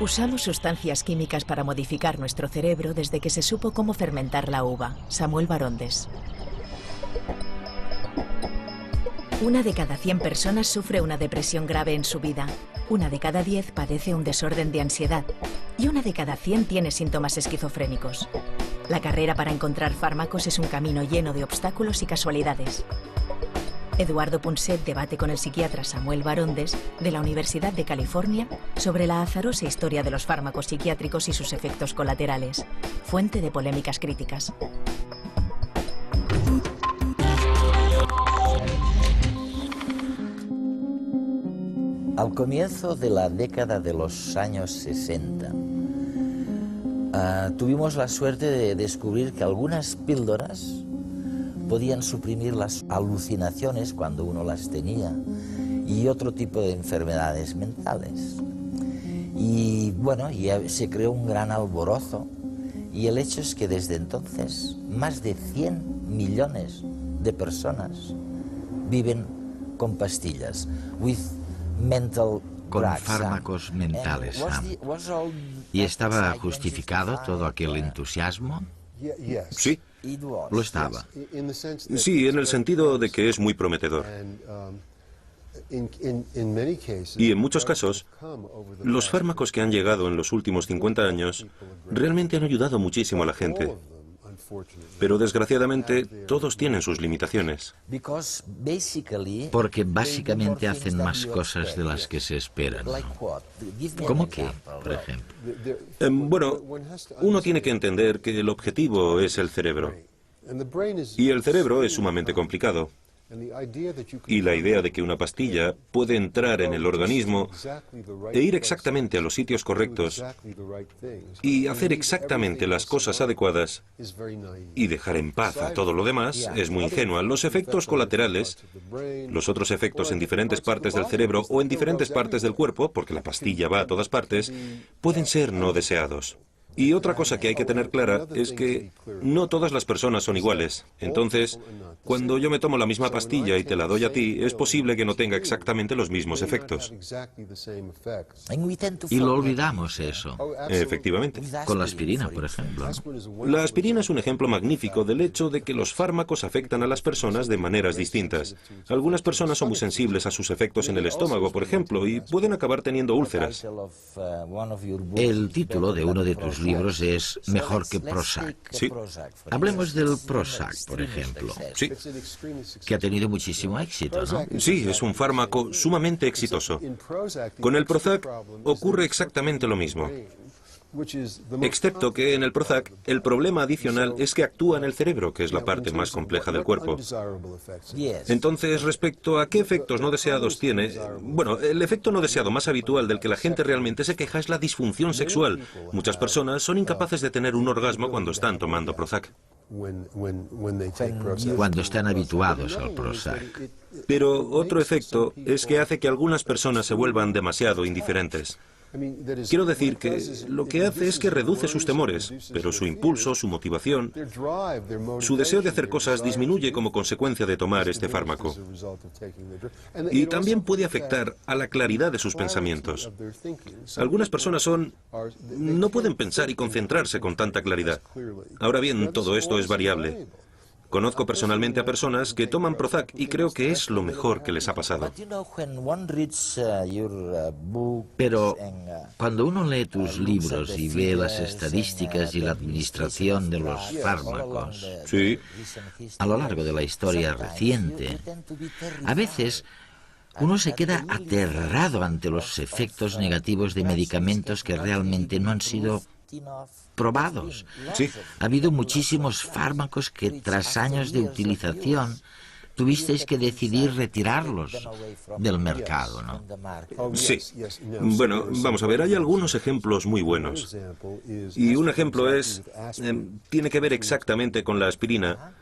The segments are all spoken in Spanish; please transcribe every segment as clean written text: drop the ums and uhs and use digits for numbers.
Usamos sustancias químicas para modificar nuestro cerebro desde que se supo cómo fermentar la uva. Samuel Barondes. Una de cada 100 personas sufre una depresión grave en su vida. Una de cada 10 padece un desorden de ansiedad. Y una de cada 100 tiene síntomas esquizofrénicos. La carrera para encontrar fármacos es un camino lleno de obstáculos y casualidades. Eduardo Punset debate con el psiquiatra Samuel Barondes de la Universidad de California sobre la azarosa historia de los fármacos psiquiátricos y sus efectos colaterales, fuente de polémicas críticas. Al comienzo de la década de los años 60, tuvimos la suerte de descubrir que algunas píldoras podían suprimir las alucinaciones cuando uno las tenía y otro tipo de enfermedades mentales. Y bueno, ya se creó un gran alborozo y el hecho es que desde entonces más de 100 millones de personas viven con pastillas, con fármacos mentales. ¿Y estaba justificado todo aquel entusiasmo? Sí, lo estaba. sí, en el sentido de que es muy prometedor. Y en muchos casos, los fármacos que han llegado en los últimos 50 años realmente han ayudado muchísimo a la gente. Pero desgraciadamente todos tienen sus limitaciones. Porque básicamente hacen más cosas de las que se esperan, ¿no? ¿Cómo qué, por ejemplo? Bueno, uno tiene que entender que el objetivo es el cerebro. Y el cerebro es sumamente complicado. Y la idea de que una pastilla puede entrar en el organismo e ir exactamente a los sitios correctos y hacer exactamente las cosas adecuadas y dejar en paz a todo lo demás es muy ingenua. Los efectos colaterales, los otros efectos en diferentes partes del cerebro o en diferentes partes del cuerpo, porque la pastilla va a todas partes, pueden ser no deseados. Y otra cosa que hay que tener clara es que no todas las personas son iguales. Entonces, cuando yo me tomo la misma pastilla y te la doy a ti, es posible que no tenga exactamente los mismos efectos. Y lo olvidamos eso. Efectivamente. Con la aspirina, por ejemplo. La aspirina es un ejemplo magnífico del hecho de que los fármacos afectan a las personas de maneras distintas. Algunas personas son muy sensibles a sus efectos en el estómago, por ejemplo, y pueden acabar teniendo úlceras. El título de uno de tus libros es Mejor que Prozac. Sí. Hablemos del Prozac, por ejemplo. Sí. Que ha tenido muchísimo éxito, ¿no? Sí, es un fármaco sumamente exitoso. Con el Prozac ocurre exactamente lo mismo. Excepto que en el Prozac el problema adicional es que actúa en el cerebro, que es la parte más compleja del cuerpo. Entonces, respecto a qué efectos no deseados tiene, bueno, el efecto no deseado más habitual del que la gente realmente se queja es la disfunción sexual. Muchas personas son incapaces de tener un orgasmo cuando están tomando Prozac. Cuando están habituados al Prozac. Pero otro efecto es que hace que algunas personas se vuelvan demasiado indiferentes. Quiero decir que lo que hace es que reduce sus temores, pero su impulso, su motivación, su deseo de hacer cosas disminuye como consecuencia de tomar este fármaco. Y también puede afectar a la claridad de sus pensamientos. Algunas personas no pueden pensar y concentrarse con tanta claridad. Ahora bien, todo esto es variable. Conozco personalmente a personas que toman Prozac y creo que es lo mejor que les ha pasado. Pero cuando uno lee tus libros y ve las estadísticas y la administración de los fármacos, Sí. a lo largo de la historia reciente, a veces uno se queda aterrado ante los efectos negativos de medicamentos que realmente no han sido probados. Sí. Ha habido muchísimos fármacos que tras años de utilización tuvisteis que decidir retirarlos del mercado, ¿no? Sí. Bueno, vamos a ver, hay algunos ejemplos muy buenos. Y un ejemplo tiene que ver exactamente con la aspirina,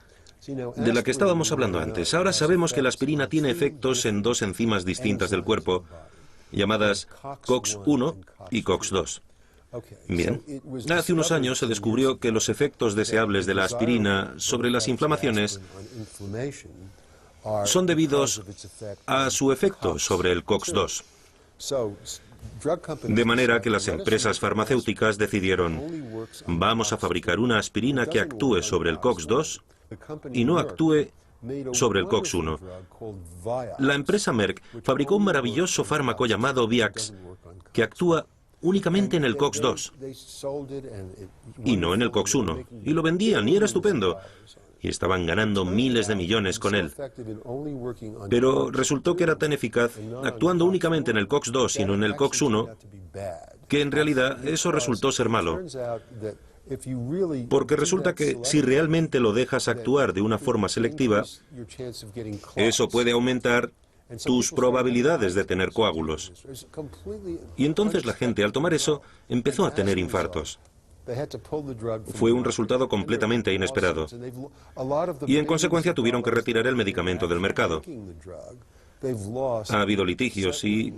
de la que estábamos hablando antes. Ahora sabemos que la aspirina tiene efectos en dos enzimas distintas del cuerpo, llamadas COX-1 y COX-2. Bien, hace unos años se descubrió que los efectos deseables de la aspirina sobre las inflamaciones son debidos a su efecto sobre el COX-2. De manera que las empresas farmacéuticas decidieron, vamos a fabricar una aspirina que actúe sobre el COX-2 y no actúe sobre el COX-1. La empresa Merck fabricó un maravilloso fármaco llamado Viax, que actúa únicamente en el COX-2 y no en el COX-1. Y lo vendían y era estupendo. Y estaban ganando miles de millones con él. Pero resultó que era tan eficaz, actuando únicamente en el COX-2 y no en el COX-1, que en realidad eso resultó ser malo. Porque resulta que si realmente lo dejas actuar de una forma selectiva, eso puede aumentar tus probabilidades de tener coágulos. Y entonces la gente, al tomar eso, empezó a tener infartos. Fue un resultado completamente inesperado. Y en consecuencia tuvieron que retirar el medicamento del mercado. Ha habido litigios y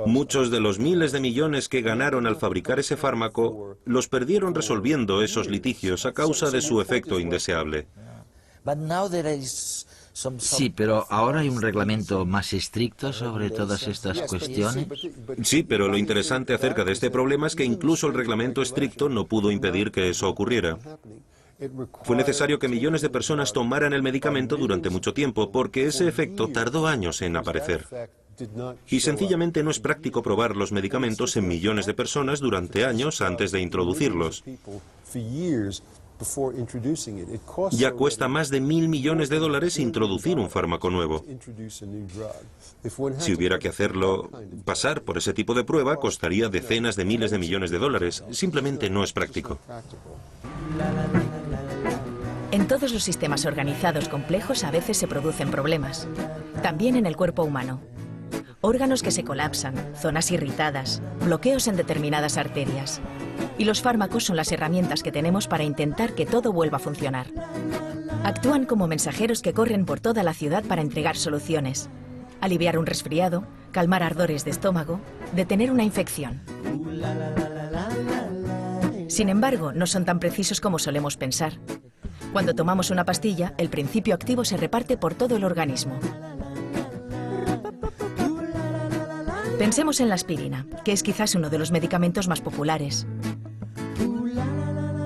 muchos de los miles de millones que ganaron al fabricar ese fármaco los perdieron resolviendo esos litigios a causa de su efecto indeseable. Sí, pero ahora hay un reglamento más estricto sobre todas estas cuestiones. Sí, pero lo interesante acerca de este problema es que incluso el reglamento estricto no pudo impedir que eso ocurriera. Fue necesario que millones de personas tomaran el medicamento durante mucho tiempo, porque ese efecto tardó años en aparecer. Y sencillamente no es práctico probar los medicamentos en millones de personas durante años antes de introducirlos. Ya cuesta más de $1.000 millones introducir un fármaco nuevo. Si hubiera que hacerlo pasar por ese tipo de prueba, costaría decenas de miles de millones de dólares. Simplemente no es práctico. En todos los sistemas organizados complejos a veces se producen problemas. También en el cuerpo humano. Órganos que se colapsan, zonas irritadas, bloqueos en determinadas arterias. Y los fármacos son las herramientas que tenemos para intentar que todo vuelva a funcionar. Actúan como mensajeros que corren por toda la ciudad para entregar soluciones. Aliviar un resfriado, calmar ardores de estómago, detener una infección. Sin embargo, no son tan precisos como solemos pensar. Cuando tomamos una pastilla, el principio activo se reparte por todo el organismo. Pensemos en la aspirina, que es quizás uno de los medicamentos más populares.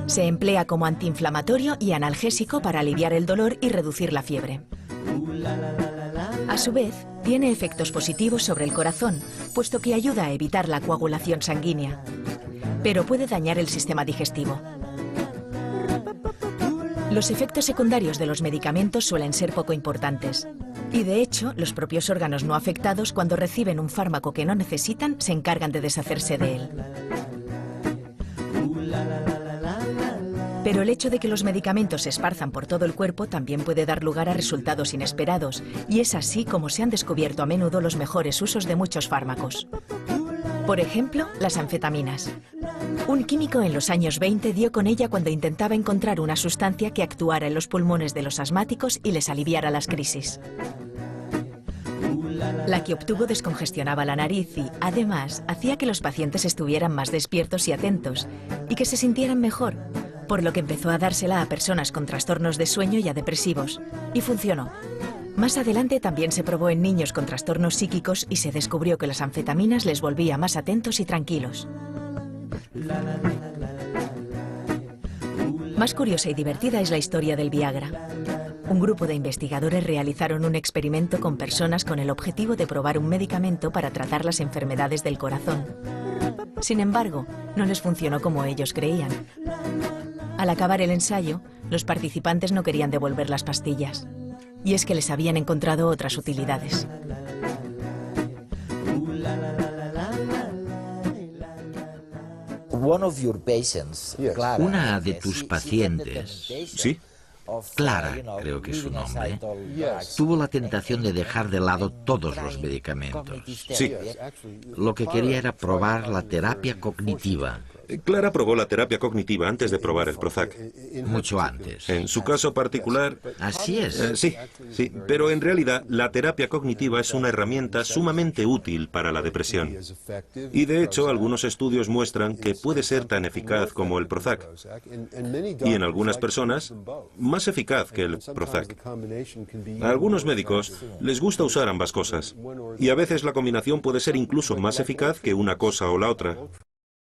Se emplea como antiinflamatorio y analgésico para aliviar el dolor y reducir la fiebre. A su vez, tiene efectos positivos sobre el corazón, puesto que ayuda a evitar la coagulación sanguínea, pero puede dañar el sistema digestivo. Los efectos secundarios de los medicamentos suelen ser poco importantes. Y de hecho, los propios órganos no afectados, cuando reciben un fármaco que no necesitan, se encargan de deshacerse de él. Pero el hecho de que los medicamentos se esparzan por todo el cuerpo también puede dar lugar a resultados inesperados, y es así como se han descubierto a menudo los mejores usos de muchos fármacos. Por ejemplo, las anfetaminas. Un químico en los años 20 dio con ella cuando intentaba encontrar una sustancia que actuara en los pulmones de los asmáticos y les aliviara las crisis. La que obtuvo descongestionaba la nariz y, además, hacía que los pacientes estuvieran más despiertos y atentos, y que se sintieran mejor, por lo que empezó a dársela a personas con trastornos de sueño y a depresivos, y funcionó. Más adelante también se probó en niños con trastornos psíquicos y se descubrió que las anfetaminas les volvía más atentos y tranquilos. Más curiosa y divertida es la historia del Viagra. Un grupo de investigadores realizaron un experimento con personas con el objetivo de probar un medicamento para tratar las enfermedades del corazón. Sin embargo, no les funcionó como ellos creían. Al acabar el ensayo, los participantes no querían devolver las pastillas. Y es que les habían encontrado otras utilidades. Una de tus pacientes, ¿Sí? Clara, creo que es su nombre, tuvo la tentación de dejar de lado todos los medicamentos. Sí. Lo que quería era probar la terapia cognitiva. Clara probó la terapia cognitiva antes de probar el Prozac. Mucho antes. En su caso particular, Así es. sí, pero en realidad la terapia cognitiva es una herramienta sumamente útil para la depresión. Y de hecho, algunos estudios muestran que puede ser tan eficaz como el Prozac. Y en algunas personas, más eficaz que el Prozac. A algunos médicos les gusta usar ambas cosas. Y a veces la combinación puede ser incluso más eficaz que una cosa o la otra.